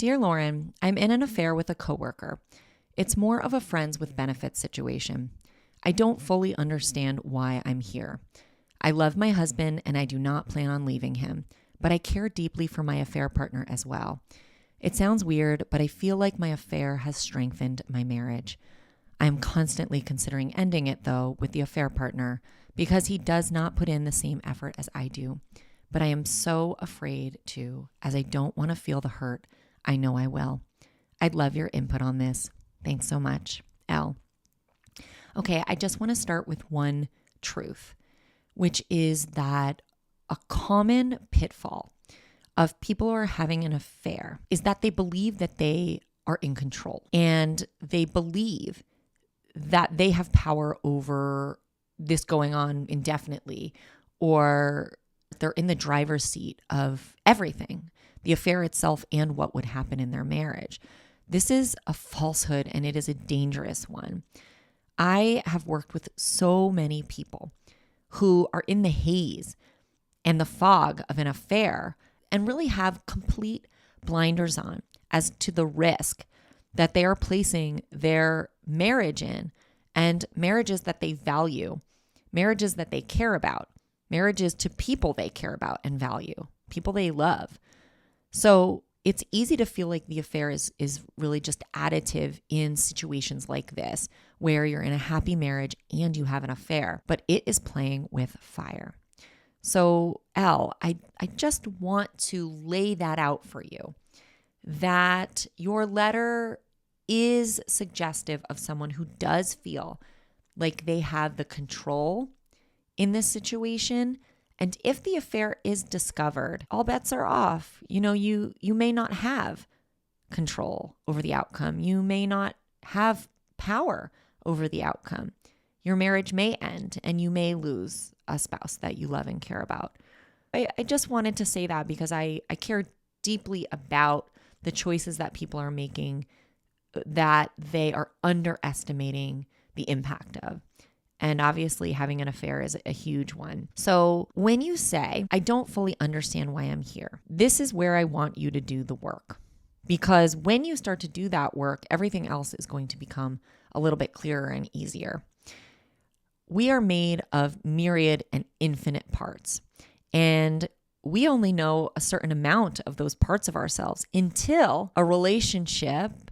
Dear Lauren, I'm in an affair with a coworker. It's more of a friends with benefits situation. I don't fully understand why I'm here. I love my husband and I do not plan on leaving him, but I care deeply for my affair partner as well. It sounds weird, but I feel like my affair has strengthened my marriage. I am constantly considering ending it, though, with the affair partner because he does not put in the same effort as I do. But I am so afraid to, as I don't want to feel the hurt. I know I will. I'd love your input on this. Thanks so much. L. Okay, I just want to start with one truth, which is that a common pitfall of people who are having an affair is that they believe that they are in control and they believe that they have power over this going on indefinitely, or they're in the driver's seat of everything, the affair itself and what would happen in their marriage. This is a falsehood and it is a dangerous one. I have worked with so many people who are in the haze and the fog of an affair and really have complete blinders on as to the risk that they are placing their marriage in, and marriages that they value, marriages that they care about, marriages to people they care about and value, people they love. So it's easy to feel like the affair is really just additive in situations like this, where you're in a happy marriage and you have an affair, but it is playing with fire. So L, I just want to lay that out for you, that your letter is suggestive of someone who does feel like they have the control in this situation. And if the affair is discovered, all bets are off. You may not have control over the outcome. You may not have power over the outcome. Your marriage may end and you may lose a spouse that you love and care about. I just wanted to say that because I care deeply about the choices that people are making that they are underestimating the impact of. And obviously having an affair is a huge one. So when you say, I don't fully understand why I'm here, this is where I want you to do the work. Because when you start to do that work, everything else is going to become a little bit clearer and easier. We are made of myriad and infinite parts. And we only know a certain amount of those parts of ourselves until a relationship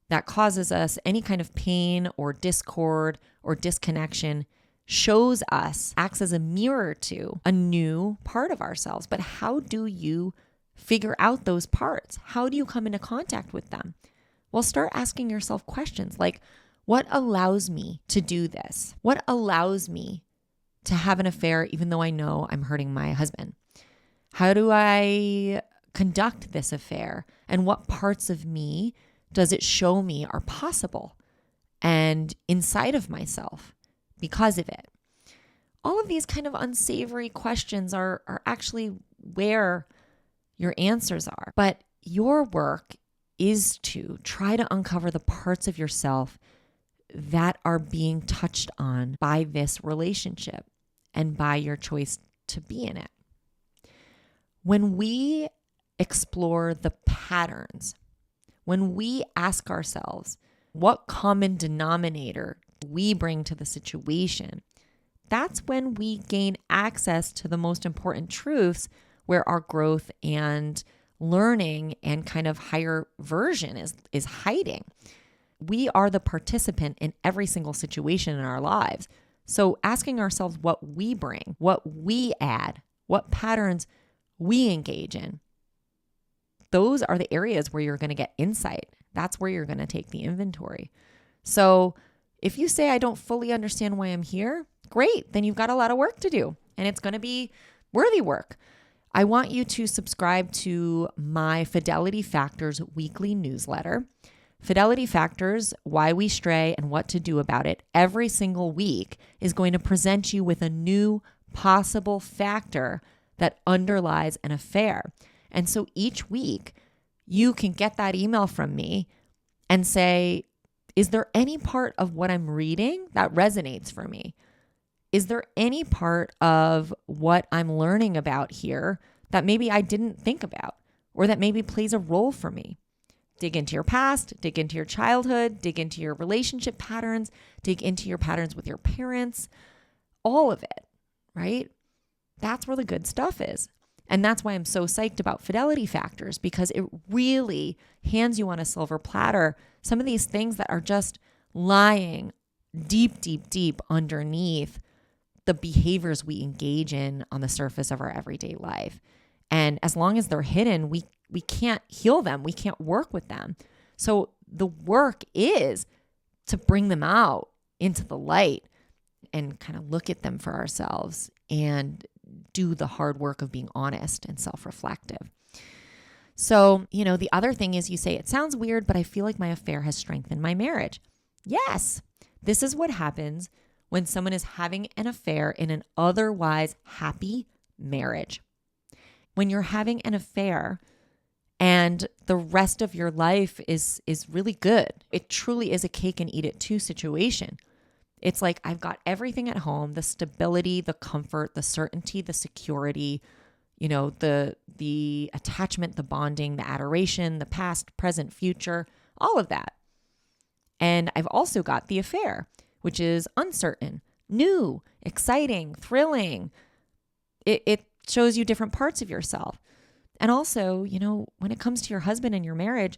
that causes us any kind of pain or discord or disconnection shows us, acts as a mirror to a new part of ourselves. But how do you figure out those parts? How do you come into contact with them? Well, start asking yourself questions like, what allows me to do this? What allows me to have an affair even though I know I'm hurting my husband? How do I conduct this affair? And what parts of me does it show me are possible and inside of myself because of it? All of these kind of unsavory questions are actually where your answers are. But your work is to try to uncover the parts of yourself that are being touched on by this relationship and by your choice to be in it. When we explore the patterns, when we ask ourselves, what common denominator we bring to the situation, that's when we gain access to the most important truths where our growth and learning and kind of higher version is hiding. We are the participant in every single situation in our lives. So asking ourselves what we bring, what we add, what patterns we engage in, those are the areas where you're going to get insight. That's where you're going to take the inventory. So if you say, I don't fully understand why I'm here, great. Then you've got a lot of work to do and it's going to be worthy work. I want you to subscribe to my Fidelity Factors weekly newsletter. Fidelity Factors, Why We Stray and What to Do About It, every single week is going to present you with a new possible factor that underlies an affair. And so each week you can get that email from me and say, is there any part of what I'm reading that resonates for me? Is there any part of what I'm learning about here that maybe I didn't think about or that maybe plays a role for me? Dig into your past, dig into your childhood, dig into your relationship patterns, dig into your patterns with your parents, all of it, right? That's where the good stuff is. And that's why I'm so psyched about Fidelity Factors, because it really hands you on a silver platter some of these things that are just lying deep, deep, deep underneath the behaviors we engage in on the surface of our everyday life. And as long as they're hidden, we can't heal them. We can't work with them. So the work is to bring them out into the light and kind of look at them for ourselves and do the hard work of being honest and self-reflective. So, the other thing is you say, it sounds weird, but I feel like my affair has strengthened my marriage. Yes, this is what happens when someone is having an affair in an otherwise happy marriage. When you're having an affair and the rest of your life is really good, it truly is a cake and eat it too situation. It's like, I've got everything at home, the stability, the comfort, the certainty, the security, the attachment, the bonding, the adoration, the past, present, future, all of that. And I've also got the affair, which is uncertain, new, exciting, thrilling. It shows you different parts of yourself. And also, when it comes to your husband and your marriage,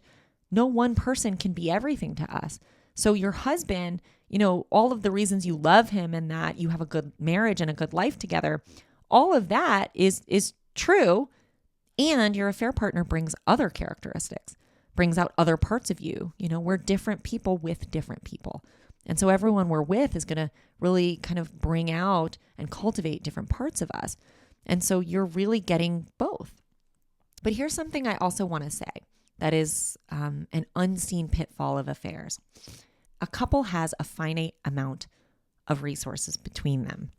no one person can be everything to us. So your husband, all of the reasons you love him and that you have a good marriage and a good life together, all of that is true. And your affair partner brings other characteristics, brings out other parts of you. We're different people with different people. And so everyone we're with is going to really kind of bring out and cultivate different parts of us. And so you're really getting both. But here's something I also want to say that is an unseen pitfall of affairs. A couple has a finite amount of resources between them.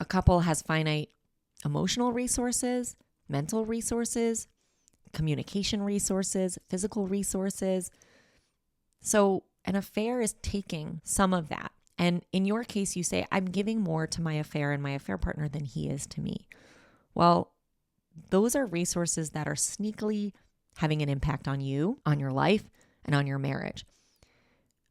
A couple has finite emotional resources, mental resources, communication resources, physical resources. So an affair is taking some of that. And in your case, you say, I'm giving more to my affair and my affair partner than he is to me. Well, those are resources that are sneakily having an impact on you, on your life, and on your marriage.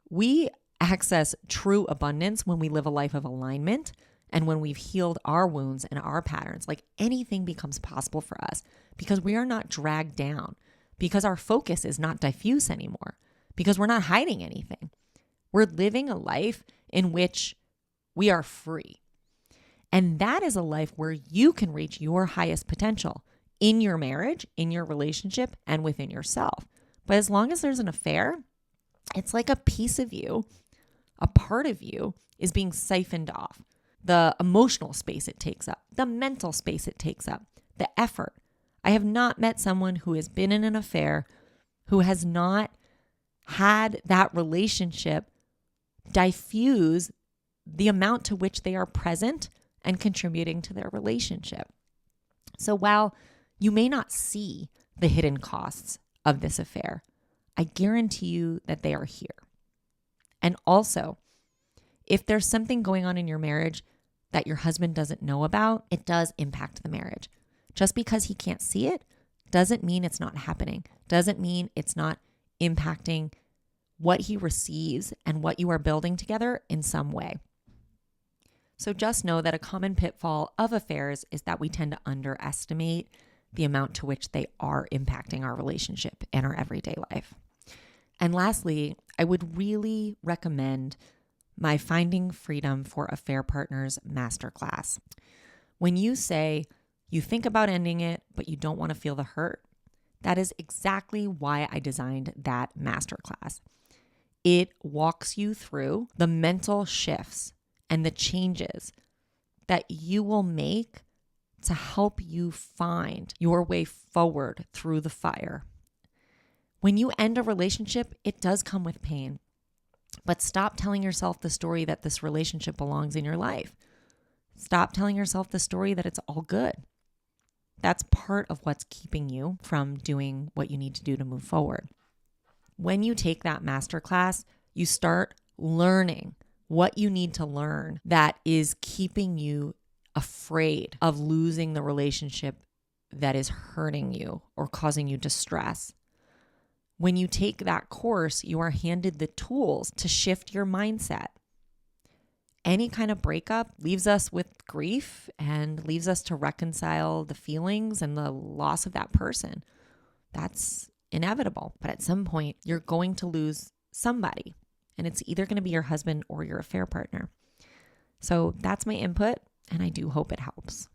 We access true abundance when we live a life of alignment and when we've healed our wounds and our patterns. Like, anything becomes possible for us because we are not dragged down, because our focus is not diffuse anymore, because we're not hiding anything. We're living a life in which we are free. And that is a life where you can reach your highest potential in your marriage, in your relationship, and within yourself. But as long as there's an affair, it's like a piece of you, a part of you is being siphoned off. The emotional space it takes up, the mental space it takes up, the effort. I have not met someone who has been in an affair who has not had that relationship diffuse the amount to which they are present and contributing to their relationship. So while you may not see the hidden costs of this affair, I guarantee you that they are here. And also, if there's something going on in your marriage that your husband doesn't know about, it does impact the marriage. Just because he can't see it doesn't mean it's not happening, doesn't mean it's not impacting what he receives and what you are building together in some way. So just know that a common pitfall of affairs is that we tend to underestimate the amount to which they are impacting our relationship and our everyday life. And lastly, I would really recommend my Finding Freedom for Affair Partners masterclass. When you say you think about ending it, but you don't want to feel the hurt, that is exactly why I designed that masterclass. It walks you through the mental shifts and the changes that you will make to help you find your way forward through the fire. When you end a relationship, it does come with pain. But stop telling yourself the story that this relationship belongs in your life. Stop telling yourself the story that it's all good. That's part of what's keeping you from doing what you need to do to move forward. When you take that masterclass, you start learning what you need to learn that is keeping you afraid of losing the relationship that is hurting you or causing you distress. When you take that course, you are handed the tools to shift your mindset. Any kind of breakup leaves us with grief and leaves us to reconcile the feelings and the loss of that person. That's inevitable. But at some point, you're going to lose somebody, and it's either going to be your husband or your affair partner. So that's my input, and I do hope it helps.